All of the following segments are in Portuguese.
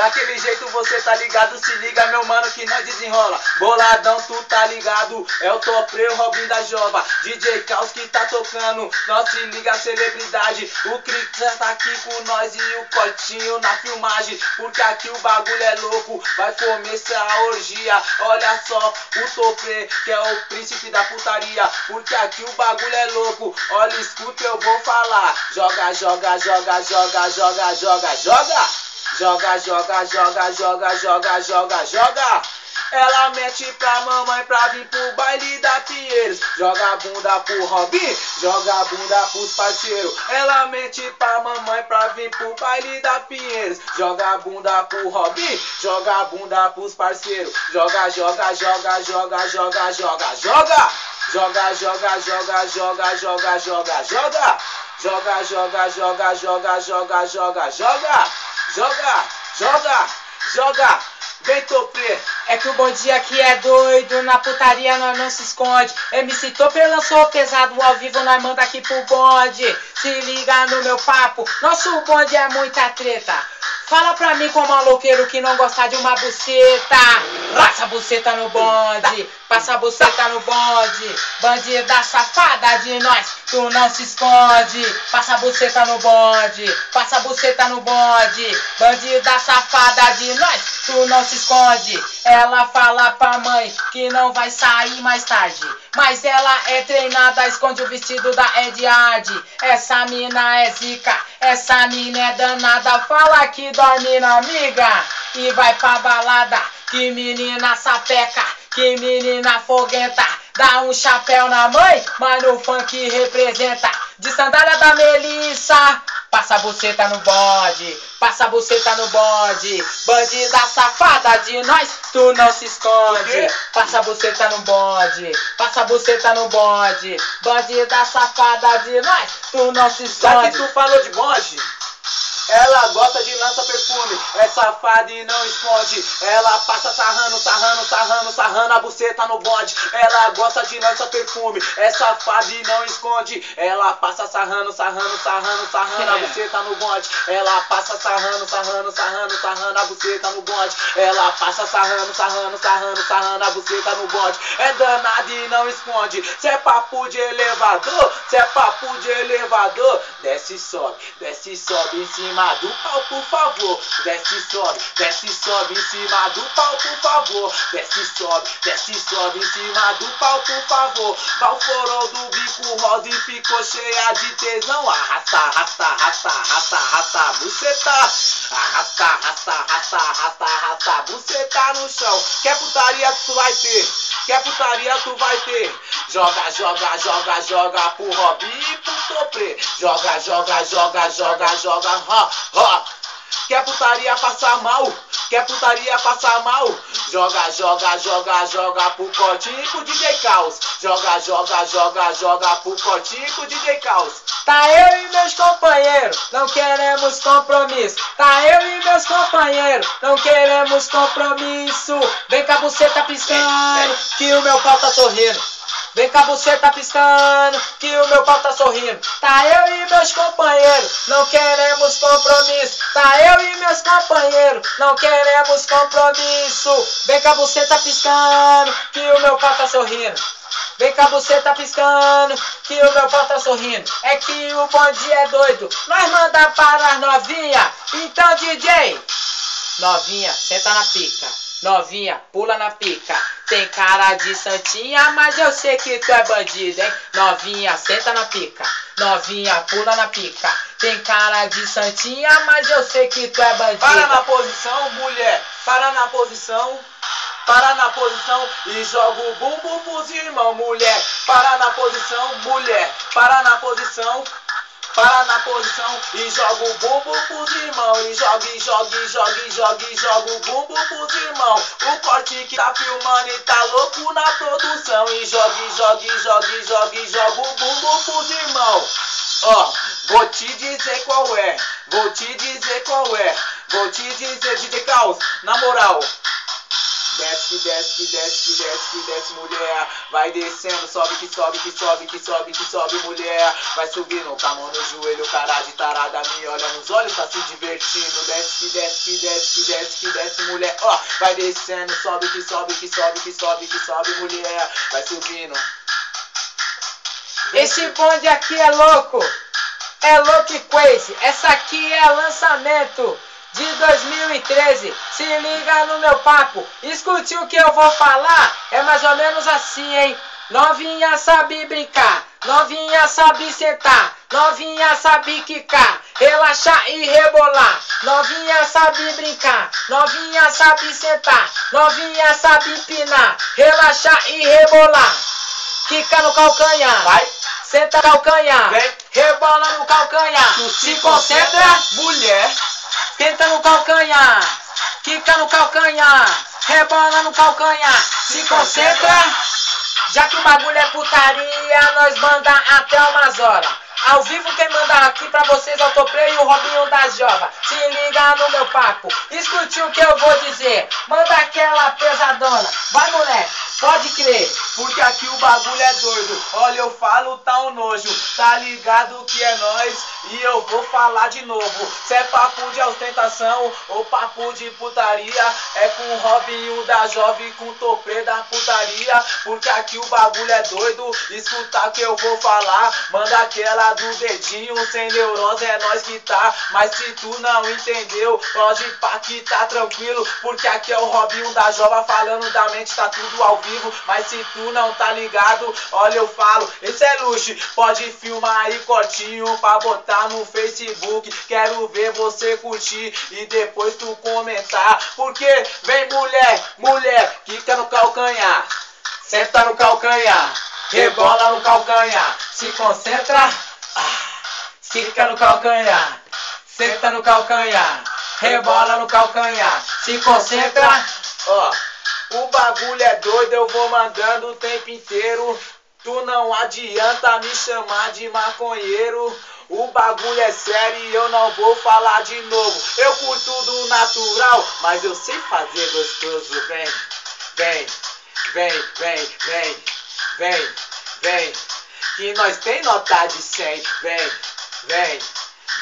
Daquele jeito você tá ligado, se liga meu mano que nós desenrola. Boladão, tu tá ligado, é o Topré, o Robin da Jova. DJ Caos que tá tocando, nós se liga celebridade. O Crix tá aqui com nós e o Cotinho na filmagem. Porque aqui o bagulho é louco, vai começar a orgia. Olha só o Topré, que é o príncipe da putaria. Porque aqui o bagulho é louco, olha, escuta, eu vou falar. Joga, joga, joga, joga, joga, joga, joga. Joga, joga, joga, joga, joga, joga, joga. Ela mete pra mamãe pra vir pro baile da Pinheiros. Joga a bunda pro Robin, joga a bunda pros parceiros. Ela mete pra mamãe pra vir pro baile da Pinheiros. Joga a bunda pro Robin, joga a bunda pros parceiros. Joga, joga, joga, joga, joga, joga, joga. Joga, joga, joga, joga, joga, joga, joga. Joga, joga, joga, joga, joga, joga, joga. Joga, joga, joga. Vem, Topré. É que o bonde aqui é doido, na putaria nós não se esconde. MC Topré lançou pesado ao vivo, nós manda aqui pro bonde. Se liga no meu papo, nosso bonde é muita treta. Fala pra mim como maloqueiro que não gosta de uma buceta. Passa a buceta no bonde, passa a buceta no bonde. Bandida safada de nós, tu não se esconde. Passa a buceta no bonde, passa a buceta no bonde. Bandida safada de nós, tu não se esconde. Ela fala pra mãe que não vai sair mais tarde, mas ela é treinada, esconde o vestido da Ed. Essa mina é zica, essa mina é danada. Fala que dorme na amiga e vai pra balada. Que menina sapeca, que menina foguenta. Dá um chapéu na mãe, mas no funk representa. De sandália da Melissa, passa a buceta no bonde, passa a buceta no bonde. Bandida safada de nós, tu não se esconde. Passa a buceta no bonde, passa a buceta no bonde. Bandida safada de nós, tu não se esconde. Já que tu falou de bonde, ela gosta de lança perfume, é safada e não esconde. Ela passa sarrando, sarrando, sarrando, sarrando a buceta no bonde. Ela gosta de lança perfume, é safada e não esconde. Ela passa sarrando, sarrando, sarrando, sarrando a buceta no bonde. Ela passa sarrando, sarrando, sarrando, sarrando a buceta no bonde. Ela passa sarrando, sarrando, sarrando, sarrando a buceta no bonde. É danada e não esconde. Se é papo de elevador, se é papo de elevador, desce e sobe em cima do pau, por favor. Desce e sobe em cima do pau, por favor. Desce e sobe em cima do pau, por favor. Balforou do bico rosa e ficou cheia de tesão. Arrasta, arrasta, arrasta, arrasta, arrasta, buceta. Arrasta, arrasta, arrasta, arrasta, arrasta, buceta no chão. Quer putaria tu vai ter, quer putaria tu vai ter. Joga, joga, joga, joga pro Robin e pro Topré. Joga, joga, joga, joga, joga, ha. Quer putaria passar mal, quer putaria passar mal. Joga, joga, joga, joga pro Cotinho e pro DJ Caos. Joga, joga, joga, joga pro Cotinho e pro DJ Caos. Tá eu e meus companheiros, não queremos compromisso. Tá eu e meus companheiros, não queremos compromisso. Vem com a buceta piscando, que o meu pau tá sorrindo. Vem com a buceta piscando, que o meu pau tá sorrindo. Tá eu e meus companheiros, não queremos compromisso. Tá eu e meus companheiros, não queremos compromisso. Vem com a buceta piscando, que o meu pau tá sorrindo. Vem com a buceta piscando, que o meu pau tá sorrindo. É que o bonde é doido, nós manda para as novinha. Então DJ, novinha, senta na pica. Novinha, pula na pica. Tem cara de santinha, mas eu sei que tu é bandido, hein? Novinha, senta na pica. Novinha, pula na pica. Tem cara de santinha, mas eu sei que tu é bandido. Para na posição, mulher. Para na posição. Para na posição e joga o bumbum pros irmãos, mulher. Para na posição, mulher. Para na posição. Para na posição e joga o bumbum pros irmãos. E joga, e joga, e joga, e joga, e joga o bumbum pros irmãos. O Corte que tá filmando e tá louco na produção. E joga, e joga, e joga, e joga, e joga o bumbum pros irmãos. Ó, vou te dizer qual é. Vou te dizer qual é. Vou te dizer, DJ Caos, na moral. Desce, que desce, que desce, que desce, que desce, mulher. Vai descendo, sobe, que sobe, que sobe, que sobe, que sobe, mulher. Vai subindo, com a mão no joelho, cara de tarada me olha nos olhos, tá se divertindo. Desce, que desce, que desce, que desce, que desce, mulher. Ó, vai descendo, sobe, que sobe, que sobe, que sobe, que sobe, mulher. Vai subindo. Esse bonde aqui é louco e crazy. Essa aqui é lançamento de 2013. Se liga no meu papo, escute o que eu vou falar. É mais ou menos assim, hein? Novinha sabe brincar, novinha sabe sentar, novinha sabe quicar, relaxar e rebolar. Novinha sabe brincar, novinha sabe sentar, novinha sabe empinar, relaxar e rebolar. Quica no calcanhar, Vai, senta no calcanhar, vem, rebola no calcanhar, tu se concentra, mulher. senta no calcanhar, quica no calcanhar, rebola no calcanhar, se concentra. Já que o bagulho é putaria, nós manda até umas horas. Ao vivo quem manda aqui pra vocês é o Toplay e o Robinho da Jova. Se liga no meu papo, escute o que eu vou dizer. Manda aquela pesadona, vai moleque, pode crer. Porque aqui o bagulho é doido. Olha, eu falo, tá um nojo. Tá ligado que é nóis? E eu vou falar de novo. Se é papo de ostentação ou papo de putaria, é com o Robinho da Jovem e com o Toplay da putaria. Porque aqui o bagulho é doido. Escutar que eu vou falar. Manda aquela do dedinho, sem neurose é nós que tá. Mas se tu não entendeu, pode pá que tá tranquilo. Porque aqui é o Robinho da Jova falando da mente, tá tudo ao vivo. Mas se tu não tá ligado, olha eu falo, esse é luxo. Pode filmar aí cortinho pra botar no Facebook. Quero ver você curtir e depois tu comentar. Porque vem mulher, mulher, quica no calcanhar, senta no calcanhar, rebola no calcanhar, se concentra, quica no calcanhar, senta no calcanhar, rebola no calcanhar, se concentra. Ó, o bagulho é doido, eu vou mandando o tempo inteiro. Tu não adianta me chamar de maconheiro. O bagulho é sério e eu não vou falar de novo. Eu curto do natural, mas eu sei fazer gostoso. Vem, vem, vem, vem, vem, vem, vem. Que nós tem nota de 100. Vem, vem,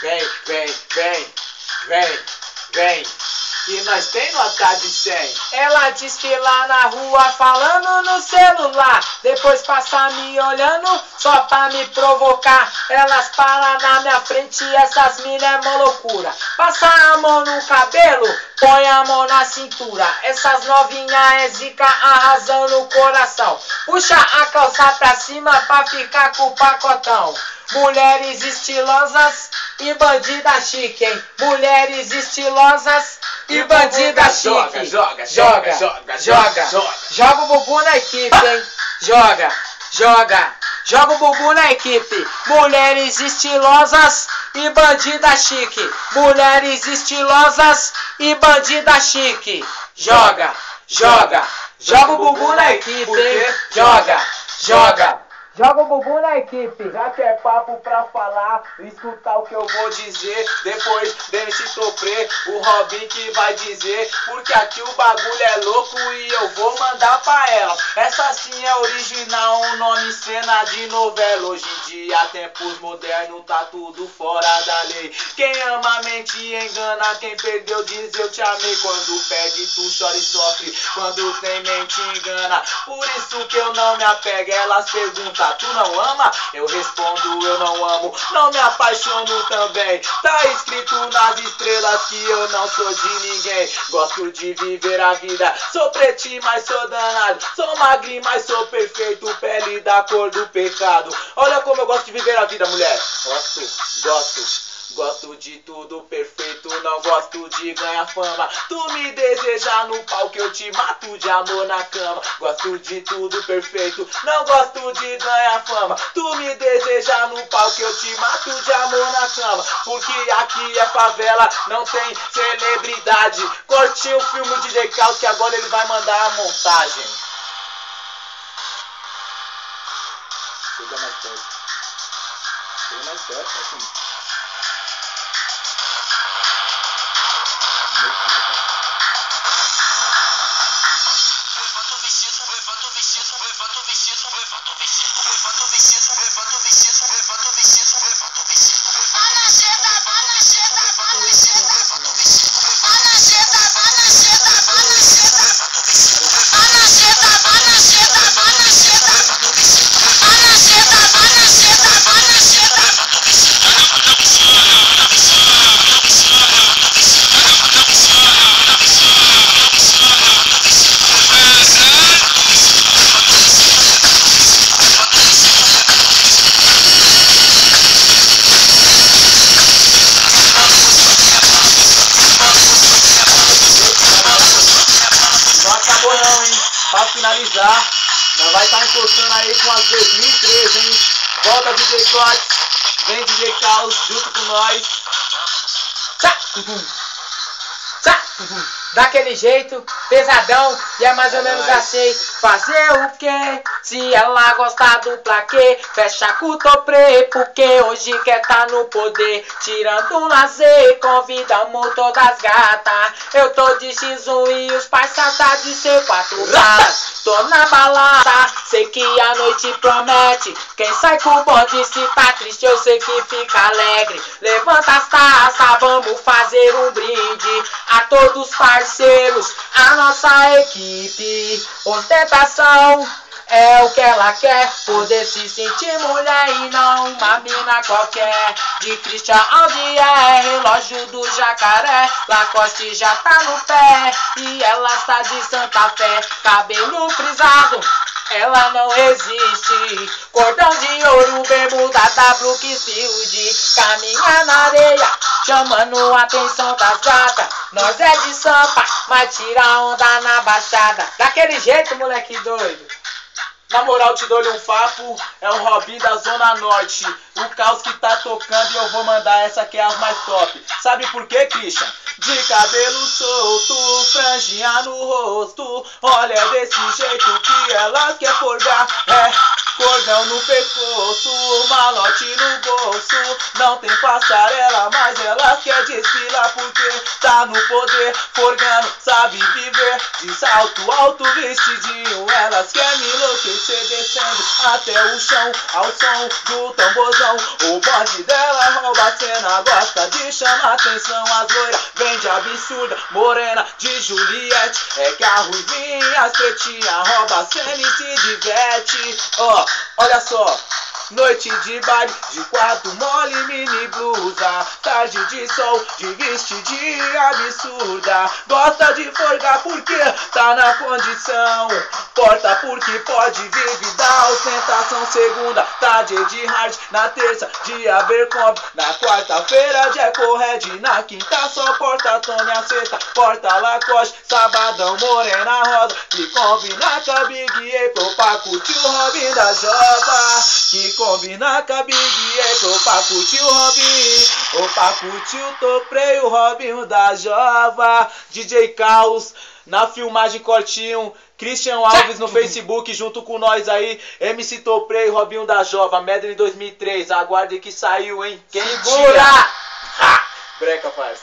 vem, vem, vem, vem, vem. Que nós tem nota de 100. Ela desfila na rua falando no celular, depois passa me olhando só pra me provocar. Elas param na minha frente, essas mina é mó loucura. Passa a mão no cabelo, põe a mão na cintura. Essas novinha é zica arrasando o coração. Puxa a calça pra cima pra ficar com o pacotão. Mulheres estilosas e bandida chique, hein? Mulheres estilosas e bandida chique. Joga, joga, joga, joga o bumbum na equipe, hein? Joga, joga, joga o bumbum na equipe. Mulheres estilosas e bandida chique. Mulheres estilosas e bandida chique. Joga, joga, joga o bumbum na equipe, hein? Joga, joga. Joga o bumbum na equipe. Já que é papo pra falar, escutar o que eu vou dizer. Depois desse Toplay, o Robin que vai dizer. Porque aqui o bagulho é louco e eu vou mandar pra ela. Essa sim é original, um nome cena de novela. Hoje em dia, tempos modernos, tá tudo fora da lei. Quem ama mente engana, quem perdeu diz eu te amei. Quando perde tu chora e sofre, quando tem mente engana. Por isso que eu não me apego, elas perguntam: tu não ama? Eu respondo, eu não amo. Não me apaixono também. Tá escrito nas estrelas que eu não sou de ninguém. Gosto de viver a vida. Sou pretinho, mas sou danado. Sou magrinho, mas sou perfeito. Pele da cor do pecado. Olha como eu gosto de viver a vida, mulher. Gosto de tudo perfeito, não gosto de ganhar fama. Tu me deseja no palco, eu te mato de amor na cama. Gosto de tudo perfeito, não gosto de ganhar fama. Tu me deseja no palco, eu te mato de amor na cama. Porque aqui é favela, não tem celebridade. Curti o filme de DJ Caos, que agora ele vai mandar a montagem. Chega mais perto. Chega mais perto, assim. levanta o vestido, levanta o vestido, levanta o vestido, levanta o vestido. Banajeta, banajeta, levanta o vestido, levanta o vestido. Banajeta, banajeta, banajeta, levanta o vestido. Banajeta, banajeta, banajeta, levanta o vestido. Banajeta, banajeta, banajeta, levanta o vestido. Levanta o vestido, levanta o vestido, levanta o vestido, levanta o vestido, levanta o vestido, levanta o vestido, levanta o vestido, levanta o vestido. Não acabou não, hein? Pra finalizar, nós vai estar encostando aí com as 2013, hein? Volta DJ Cortes, vem DJ Caos junto com nós. Tchá, tchá, daquele jeito, pesadão, e é mais ou menos assim. Fazer o quê? Se ela gosta do plaquê, fecha com o toprê, porque hoje quer tá no poder. Tirando um lazer, convidamos todas as gatas. Eu tô de X1 e os parça tá de C4 gatas. Tô na balada, sei que a noite promete. Quem sai com o bonde se tá triste, eu sei que fica alegre. Levanta as taças, vamos fazer um brinde a todos os parceiros, a nossa equipe. Ostentação é o que ela quer, poder se sentir mulher e não uma mina qualquer. De Christian Aldier, relógio do Jacaré, Lacoste já tá no pé e ela está de Santa Fé. Cabelo frisado, ela não resiste. Cordão de ouro, bermuda da Brookfield. Caminha na areia, chamando a atenção das gatas. Nós é de Sampa, mas tira onda na baixada. Daquele jeito, moleque doido. Na moral, te dou-lhe um papo, é o Robinho da Zona Norte. O Caos que tá tocando e eu vou mandar essa que é as mais top. Sabe por quê, Christian? De cabelo solto, franjinha no rosto. Olha desse jeito que ela quer forgar. É, cordão no pescoço, malote no bolso. Não tem passarela, mas ela quer desfilar porque tá no poder. Forgando, sabe viver, de salto alto, vestidinho. Elas querem me enlouquecer, descendo até o chão, ao som do tamborzão. O bonde dela rouba a cena, gosta de chamar atenção. As loiras vem de absurda, morena de Juliette. É que a ruivinha, as pretinhas rouba a cena e se diverte. Ó, olha só. Noite de baile, de quarto mole, mini blusa. Tarde de sol, de vestidinha absurda. Gosta de forgar porque tá na condição. Porta porque pode vive da ostentação. Segunda, tarde de hard. Na terça, de Abercrombie. Na quarta-feira, de Eco Red. Na quinta, só porta Tony. A sexta, porta Lacoste. Sabadão, morena rosa. Que combina com a Big Apple pra curtir o Robin da Jova. Que combina com a Big Apple pra curtir o Robin. Ou pra curtir o Toprei, o Robinho da Jova. DJ Caos na filmagem cortinho. Christian Alves no Facebook junto com nós aí. MC Toprei, Robinho da Jova, Medley 2003. Aguarde que saiu, hein? Quem segura! Breca, parça.